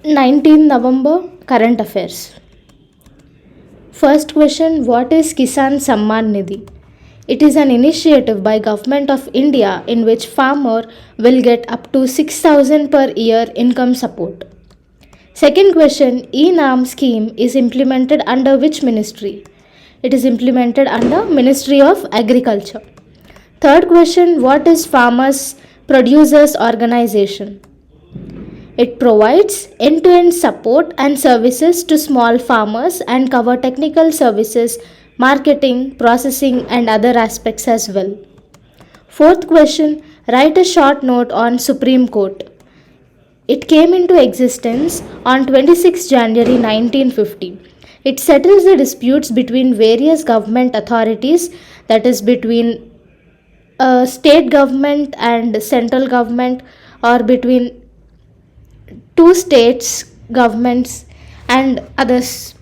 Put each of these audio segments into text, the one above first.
19 November current affairs. First question, what is Kisan Samman Nidhi? It is an initiative by Government of India in which farmer will get up to 6,000 per year income support. Second question, E-NAM scheme is implemented under which ministry? It is implemented under Ministry of Agriculture. Third question, what is Farmers Producers Organization? It provides end-to-end support and services to small farmers and cover technical services, marketing, processing and other aspects as well. Fourth question, write a short note on Supreme Court. It came into existence on 26 January 1950. It settles the disputes between various government authorities, that is between state government and central government, or between two states governments and others.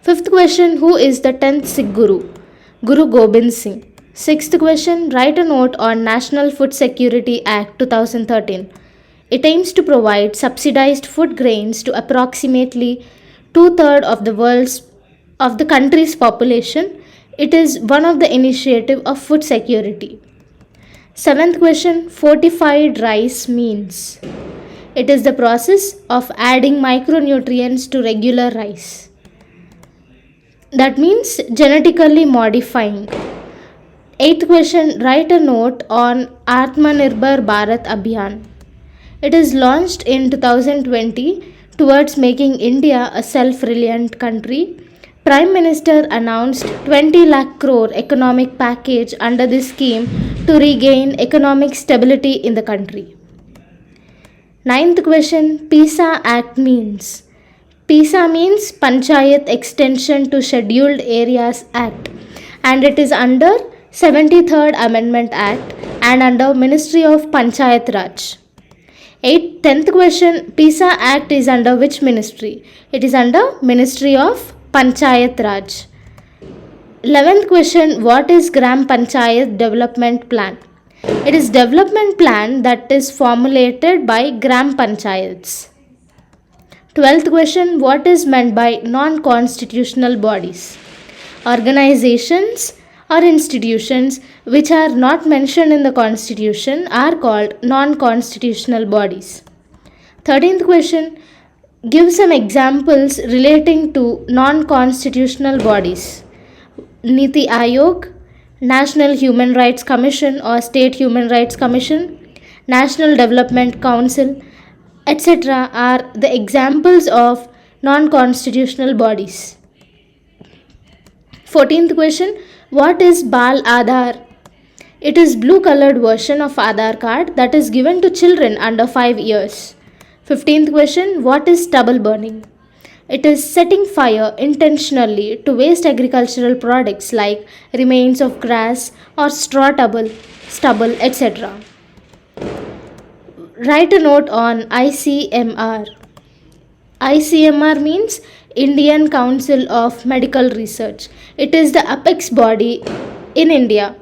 Fifth question, who is the 10th Sikh Guru? Guru Gobind Singh. Sixth question, write a note on National Food Security Act 2013. It aims to provide subsidized food grains to approximately two-thirds of the country's population. It is one of the initiative of food security. Seventh question, fortified rice means. It is the process of adding micronutrients to regular rice. That means genetically modifying. Eighth question, write a note on Atmanirbhar Bharat Abhiyan. It is launched in 2020 towards making India a self-reliant country. Prime Minister announced 20 lakh crore economic package under this scheme to regain economic stability in the country. Ninth question, PISA Act means. PISA means Panchayat Extension to Scheduled Areas Act, and it is under 73rd Amendment Act and under Ministry of Panchayat Raj. 10th question, PISA Act is under which ministry? It is under Ministry of Panchayat Raj. 11th question, what is Gram Panchayat Development Plan? It is development plan that is formulated by Gram Panchayats. 12th question, what is meant by non-constitutional bodies? Organizations or institutions which are not mentioned in the constitution are called non-constitutional bodies. 13th question, give some examples relating to non-constitutional bodies. Niti Aayog, National Human Rights Commission or State Human Rights Commission, National Development Council, etc. are the examples of non-constitutional bodies. 14th question, what is Bal Aadhar? It is blue colored version of Aadhar card that is given to children under 5 years. 15th question, what is stubble burning? It is setting fire intentionally to waste agricultural products like remains of grass or straw stubble, etc. Write a note on ICMR. ICMR means Indian Council of Medical Research. It is the apex body in India.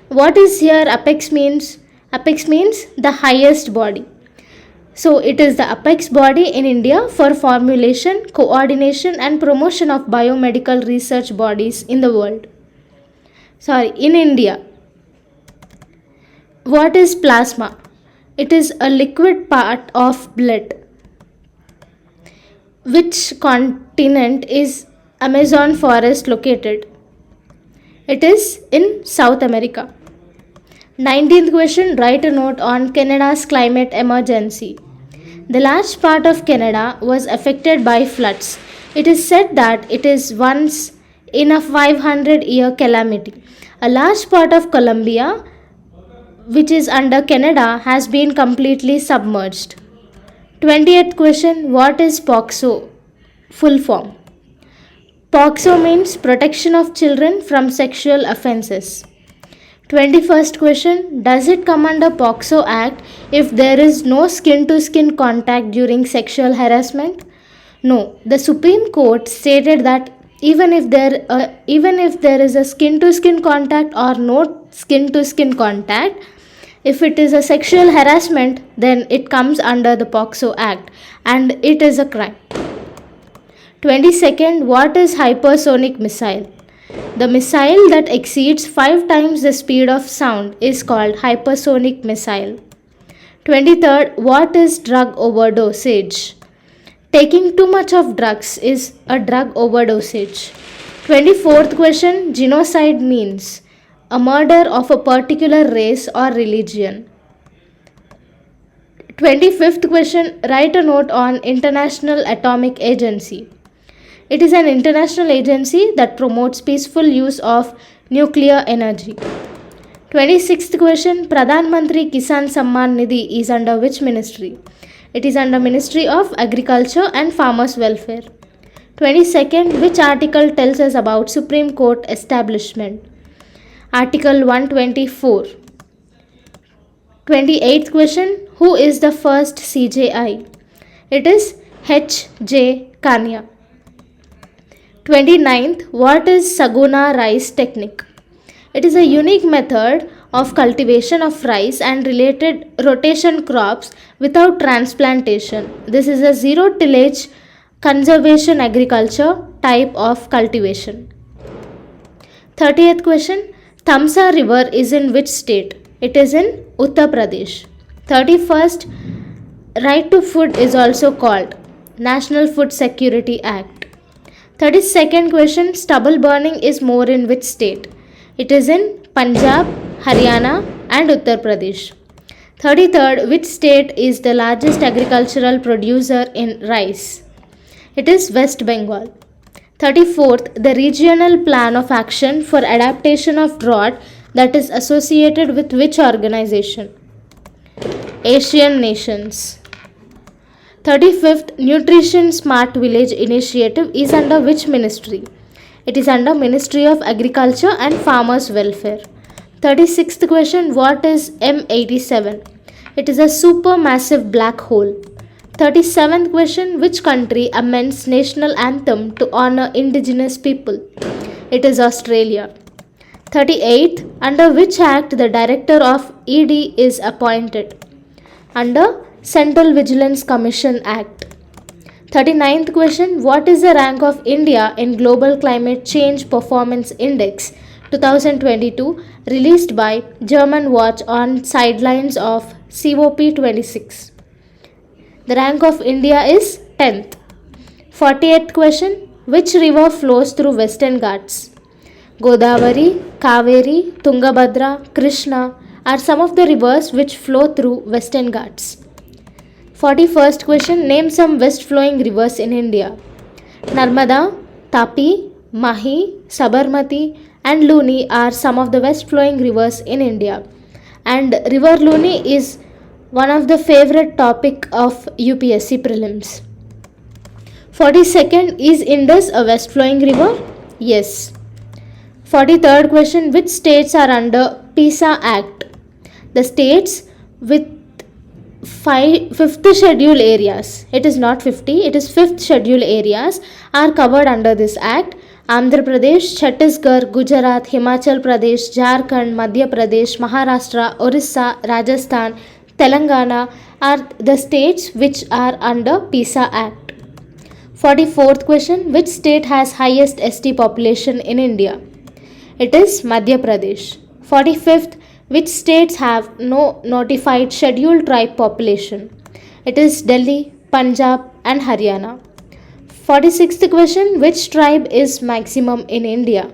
What is here apex means? Apex means the highest body. So it is the apex body in India for formulation, coordination and promotion of biomedical research bodies in the world. In India. What is plasma? It is a liquid part of blood. Which continent is Amazon forest located? It is in South America. 19th question, write a note on Canada's climate emergency. The large part of Canada was affected by floods. It is said that it is once in a 500-year calamity. A large part of Colombia, which is under Canada, has been completely submerged. 20th question, what is POCSO? Full form. POCSO means Protection of Children from Sexual Offences. 21st question, does it come under POCSO Act if there is no skin-to-skin contact during sexual harassment? No, the Supreme Court stated that even if there is a skin-to-skin contact or no skin-to-skin contact, If it is a sexual harassment, then it comes under the POCSO Act and it is a crime. 22nd, what is hypersonic missile? The missile that exceeds 5 times the speed of sound is called hypersonic missile. 23rd, what is drug overdosage? Taking too much of drugs is a drug overdosage. 24th question, genocide means a murder of a particular race or religion. 25th question, write a note on International Atomic Agency. It is an international agency that promotes peaceful use of nuclear energy. 26th question, Pradhan Mantri Kisan Samman Nidhi is under which ministry? It is under Ministry of Agriculture and Farmers Welfare. 22nd, which article tells us about Supreme Court establishment? Article 124. 28th question, who is the first CJI? It is H.J. Kania. 29th, what is Saguna rice technique? It is a unique method of cultivation of rice and related rotation crops without transplantation. This is a zero tillage conservation agriculture type of cultivation. 30th question, Tamsa river is in which state? It is in Uttar Pradesh. 31st, right to food is also called National Food Security Act. 32nd question, stubble burning is more in which state? It is in Punjab, Haryana and Uttar Pradesh. 33rd, which state is the largest agricultural producer in rice? It is West Bengal. 34th, the regional plan of action for adaptation of drought that is associated with which organization? Asian nations. 35th, Nutrition Smart Village Initiative is under which ministry? It is under Ministry of Agriculture and Farmers Welfare. 36th question, what is M87? It is a supermassive black hole. 37th question, which country amends national anthem to honor indigenous people? It is Australia. 38th, under which act the director of ED is appointed? Under Central Vigilance Commission Act. 39th question, what is the rank of India in Global Climate Change Performance Index 2022 released by German Watch on sidelines of COP26? The rank of India is 10th. 48th question, which river flows through Western Ghats? Godavari, Kaveri, Tungabhadra, Krishna are some of the rivers which flow through Western Ghats. 41st question, name some west flowing rivers in India. Narmada, Tapi, Mahi, Sabarmati and Luni are some of the west flowing rivers in India. And River Luni is one of the favorite topic of UPSC prelims. 42nd, is Indus a west flowing river? Yes. 43rd question, which states are under PISA Act? The states with 5th schedule areas, it is not 50, it is 5th schedule areas are covered under this act. Andhra Pradesh, Chhattisgarh, Gujarat, Himachal Pradesh, Jharkhand, Madhya Pradesh, Maharashtra, Orissa, Rajasthan, Telangana are the states which are under PISA Act. 44th question, which state has highest ST population in India? It is Madhya Pradesh. 45th, which states have no notified scheduled tribe population? It is Delhi, Punjab and Haryana. 46th question, which tribe is maximum in India?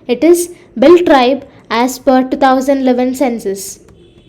It is Bhil tribe as per 2011 census.